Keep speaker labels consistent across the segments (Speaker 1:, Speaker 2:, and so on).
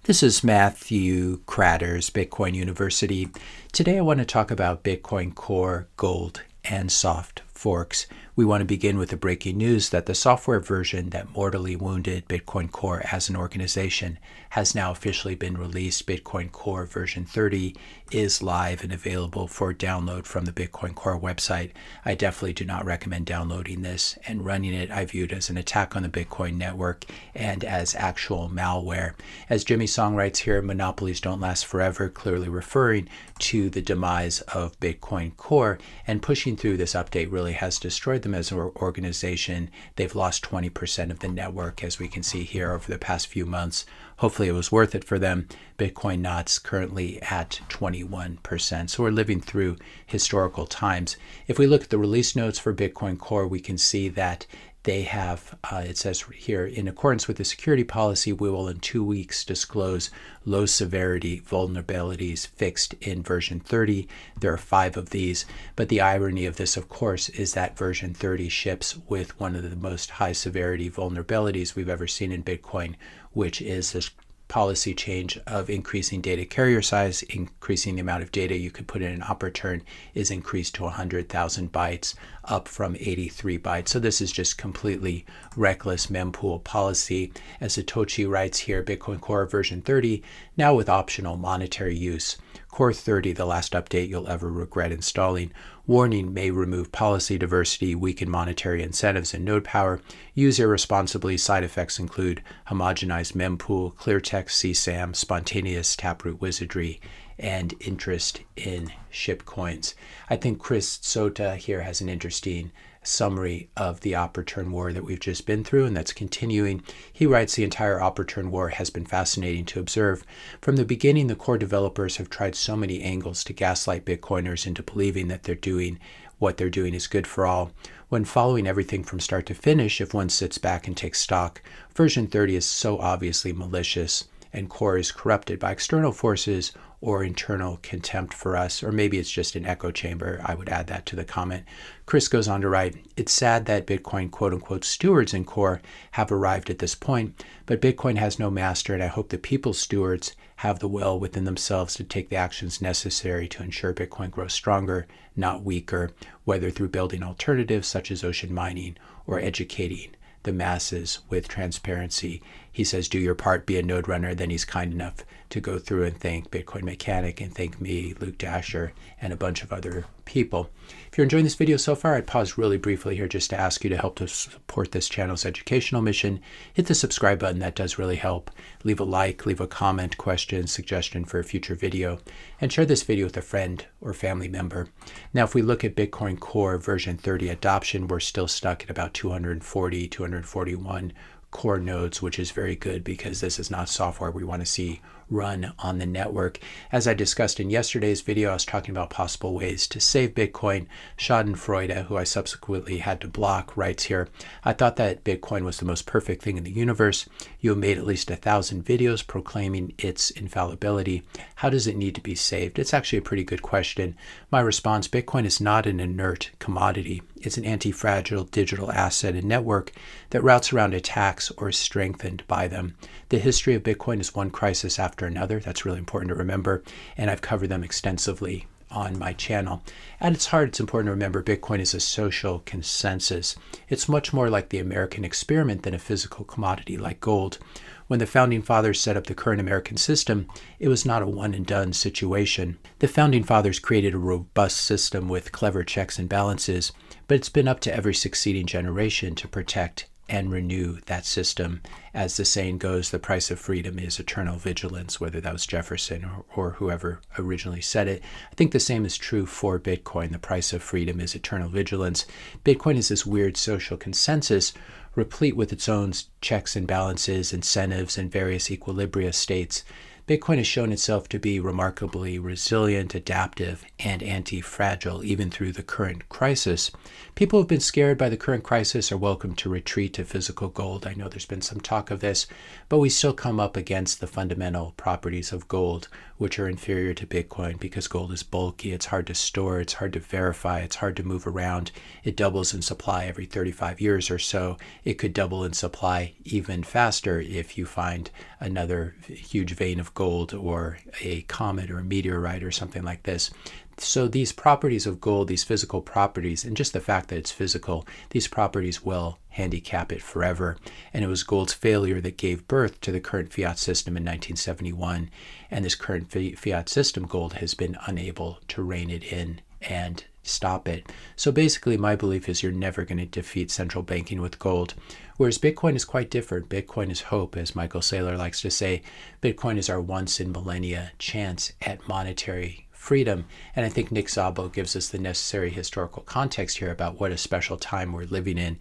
Speaker 1: This is Matthew Kratter's Bitcoin University. Today I want to talk about Bitcoin Core, Gold, and soft forks. We want to begin with the breaking news that the software version that mortally wounded Bitcoin Core as an organization has now officially been released. Bitcoin Core version 30 is live and available for download from the Bitcoin Core website. I definitely do not recommend downloading this and running it. I view it as an attack on the Bitcoin network and as actual malware. As Jimmy Song writes here, monopolies don't last forever, clearly referring to the demise of Bitcoin Core, and pushing through this update really has destroyed them as an organization. They've lost 20% of the network, as we can see here, over the past few months. Hopefully it was worth it for them. Bitcoin Not's currently at 21%. So we're living through historical times. If we look at the release notes for Bitcoin Core, we can see that they have, it says here, in accordance with the security policy, we will in 2 weeks disclose low severity vulnerabilities fixed in version 30. There are 5 of these, but the irony of this, of course, is that version 30 ships with one of the most high severity vulnerabilities we've ever seen in Bitcoin, which is this policy change of increasing data carrier size, increasing the amount of data you could put in an op return is increased to 100,000 bytes, up from 83 bytes. So this is just completely reckless mempool policy. As Satoshi writes here, Bitcoin Core version 30, now with optional monetary use. Core 30, the last update you'll ever regret installing. Warning, may remove policy diversity, weaken monetary incentives and node power, use irresponsibly. Side effects include homogenized mempool, clear text CSAM, spontaneous taproot wizardry, and interest in shitcoins. I think Chris Sota here has an interesting summary of the op return war that we've just been through and that's continuing. He writes, the entire op return war has been fascinating to observe. From the beginning, the core developers have tried so many angles to gaslight Bitcoiners into believing that what they're doing is good for all. When following everything from start to finish, if one sits back and takes stock, version 30 is so obviously malicious and Core is corrupted by external forces or internal contempt for us, or maybe it's just an echo chamber. I would add that to the comment. Chris goes on to write, it's sad that Bitcoin quote-unquote stewards in Core have arrived at this point, but Bitcoin has no master, and I hope the people's stewards have the will within themselves to take the actions necessary to ensure Bitcoin grows stronger, not weaker, whether through building alternatives such as ocean mining or educating the masses with transparency. He says, do your part, be a node runner. Then he's kind enough to go through and thank Bitcoin Mechanic and thank me, Luke Dasher, and a bunch of other people. If you're enjoying this video so far, I'd pause really briefly here just to ask you to help to support this channel's educational mission. Hit the subscribe button. That does really help. Leave a like, leave a comment, question, suggestion for a future video, and share this video with a friend or family member. Now, if we look at Bitcoin Core version 30 adoption, we're still stuck at about 240, 241 core nodes, which is very good because this is not software we want to see run on the network. As I discussed in yesterday's video, I was talking about possible ways to save Bitcoin. Schadenfreude, who I subsequently had to block, writes here, I thought that Bitcoin was the most perfect thing in the universe. You have made at least 1,000 videos proclaiming its infallibility. How does it need to be saved? It's actually a pretty good question. My response, Bitcoin is not an inert commodity. It's an anti-fragile digital asset and network that routes around attacks or is strengthened by them. The history of Bitcoin is one crisis after another. That's really important to remember, and I've covered them extensively on my channel. At its heart, it's important to remember Bitcoin is a social consensus. It's much more like the American experiment than a physical commodity like gold. When the founding fathers set up the current American system, it was not a one-and-done situation. The founding fathers created a robust system with clever checks and balances, but it's been up to every succeeding generation to protect and renew that system. As the saying goes, the price of freedom is eternal vigilance, whether that was Jefferson or whoever originally said it. I think the same is true for Bitcoin. The price of freedom is eternal vigilance. Bitcoin is this weird social consensus replete with its own checks and balances, incentives, and various equilibria states Bitcoin has shown itself to be remarkably resilient, adaptive, and anti-fragile even through the current crisis. People who have been scared by the current crisis are welcome to retreat to physical gold. I know there's been some talk of this, but we still come up against the fundamental properties of gold, which are inferior to Bitcoin because gold is bulky, it's hard to store, it's hard to verify, it's hard to move around. It doubles in supply every 35 years or so. It could double in supply even faster if you find another huge vein of gold or a comet or a meteorite or something like this. So these properties of gold, these physical properties, and just the fact that it's physical, these properties will handicap it forever. And it was gold's failure that gave birth to the current fiat system in 1971. And this current fiat system, gold, has been unable to rein it in and stop it. So basically, my belief is you're never going to defeat central banking with gold. Whereas Bitcoin is quite different. Bitcoin is hope, as Michael Saylor likes to say. Bitcoin is our once in millennia chance at monetary freedom. And I think Nick Szabo gives us the necessary historical context here about what a special time we're living in.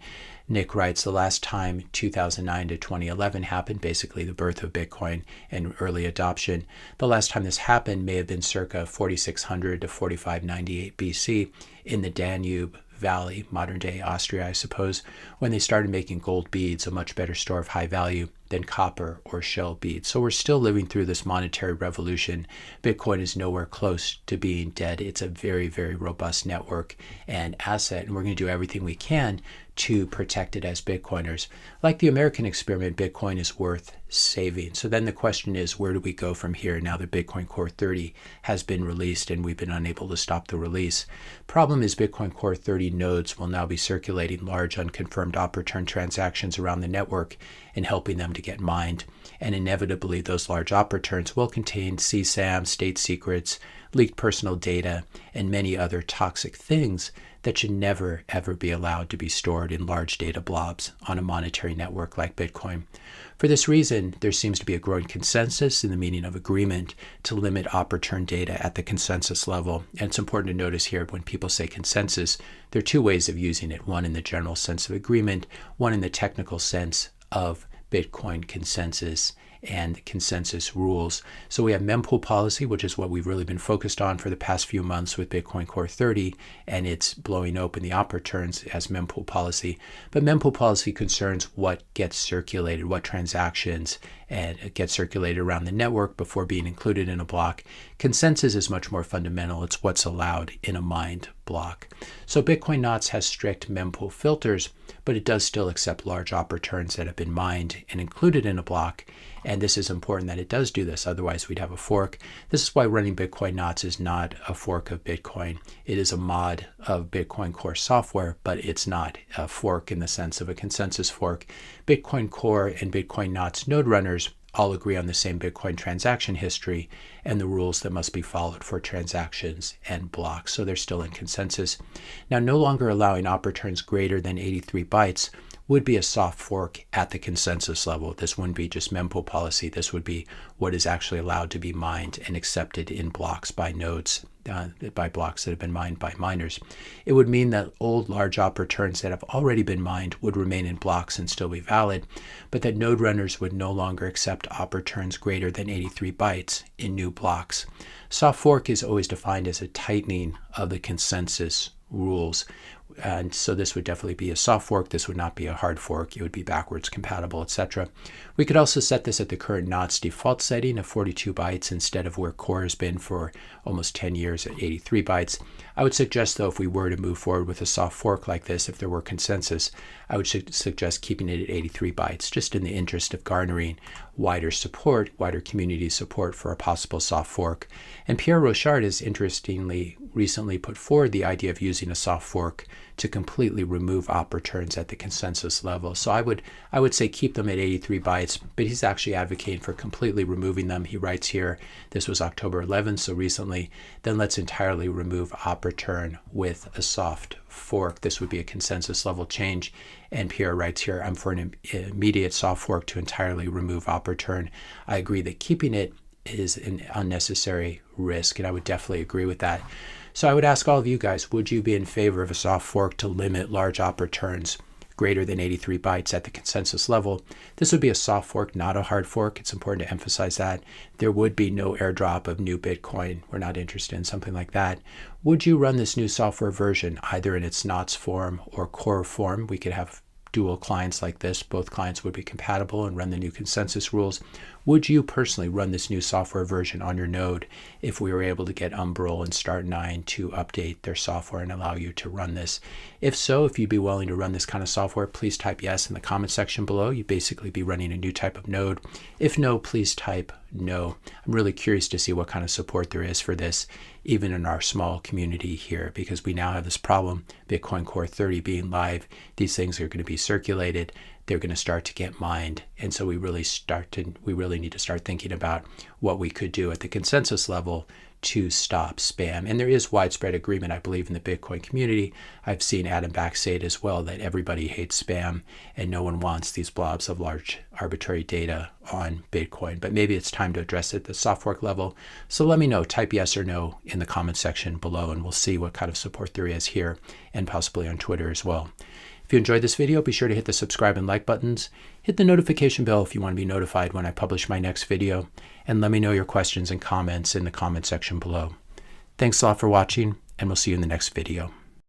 Speaker 1: Nick writes, the last time 2009 to 2011 happened, basically the birth of Bitcoin and early adoption, the last time this happened may have been circa 4600 to 4598 BC in the Danube Valley, modern day Austria, I suppose, when they started making gold beads, a much better store of high value than copper or shell beads. So we're still living through this monetary revolution. Bitcoin is nowhere close to being dead. It's a very, very robust network and asset, and we're going to do everything we can to protect it as Bitcoiners. Like the American experiment, Bitcoin is worth saving. So then the question is, where do we go from here now that Bitcoin Core 30 has been released and we've been unable to stop the release? Problem is Bitcoin Core 30 nodes will now be circulating large unconfirmed op return transactions around the network and helping them to get mined. And inevitably, those large op returns will contain CSAM, state secrets, leaked personal data, and many other toxic things that should never, ever be allowed to be stored in large data blobs on a monetary network like Bitcoin. For this reason, there seems to be a growing consensus in the meaning of agreement to limit op return data at the consensus level. And it's important to notice here when people say consensus, there are two ways of using it, one in the general sense of agreement, one in the technical sense of Bitcoin consensus and consensus rules. So we have mempool policy, which is what we've really been focused on for the past few months with Bitcoin Core 30, and it's blowing open the op returns as mempool policy. But mempool policy concerns what gets circulated, what transactions and it gets circulated around the network before being included in a block. Consensus is much more fundamental. It's what's allowed in a mined block. So Bitcoin Knots has strict mempool filters, but it does still accept large op returns that have been mined and included in a block. And this is important that it does do this, otherwise we'd have a fork. This is why running Bitcoin Knots is not a fork of Bitcoin. It is a mod of Bitcoin Core software, but it's not a fork in the sense of a consensus fork. Bitcoin Core and Bitcoin Knots node runners all agree on the same Bitcoin transaction history and the rules that must be followed for transactions and blocks. So they're still in consensus. Now, no longer allowing op returns greater than 83 bytes would be a soft fork at the consensus level. This wouldn't be just mempool policy. This would be what is actually allowed to be mined and accepted in blocks by nodes, by blocks that have been mined by miners. It would mean that old large op returns that have already been mined would remain in blocks and still be valid, but that node runners would no longer accept op returns greater than 83 bytes in new blocks. Soft fork is always defined as a tightening of the consensus rules. And so this would definitely be a soft fork. This would not be a hard fork. It would be backwards compatible, etc. We could also set this at the current Knots default setting of 42 bytes instead of where Core has been for almost 10 years at 83 bytes. I would suggest, though, if we were to move forward with a soft fork like this, if there were consensus, I would suggest keeping it at 83 bytes, just in the interest of garnering wider support, wider community support for a possible soft fork. And Pierre Rochard has interestingly recently put forward the idea of using a soft fork to completely remove op returns at the consensus level. So I would say keep them at 83 bytes, but he's actually advocating for completely removing them. He writes here, this was October 11th, so recently, then let's entirely remove op return with a soft fork. This would be a consensus level change. And Pierre writes here, I'm for an immediate soft fork to entirely remove op return. I agree that keeping it is an unnecessary risk, and I would definitely agree with that. So I would ask all of you guys, would you be in favor of a soft fork to limit large op returns greater than 83 bytes at the consensus level. This would be a soft fork, not a hard fork. It's important to emphasize that. There would be no airdrop of new Bitcoin. We're not interested in something like that. Would you run this new software version either in its NOTS form or core form? We could have dual clients like this. Both clients would be compatible and run the new consensus rules. Would you personally run this new software version on your node if we were able to get Umbrel and Start9 to update their software and allow you to run this? If so, if you'd be willing to run this kind of software, please type yes in the comment section below. You'd basically be running a new type of node. If no, please type no. I'm really curious to see what kind of support there is for this, even in our small community here, because we now have this problem, Bitcoin Core 30 being live. These things are going to be circulated. They're going to start to get mined. And so we really need to start thinking about what we could do at the consensus level to stop spam. And there is widespread agreement, I believe, in the Bitcoin community. I've seen Adam Back say it as well, that everybody hates spam and no one wants these blobs of large arbitrary data on Bitcoin. But maybe it's time to address it at the soft fork level. So let me know, type yes or no in the comment section below, and we'll see what kind of support there is here and possibly on Twitter as well. If you enjoyed this video, be sure to hit the subscribe and like buttons. Hit the notification bell if you want to be notified when I publish my next video. And let me know your questions and comments in the comment section below. Thanks a lot for watching, and we'll see you in the next video.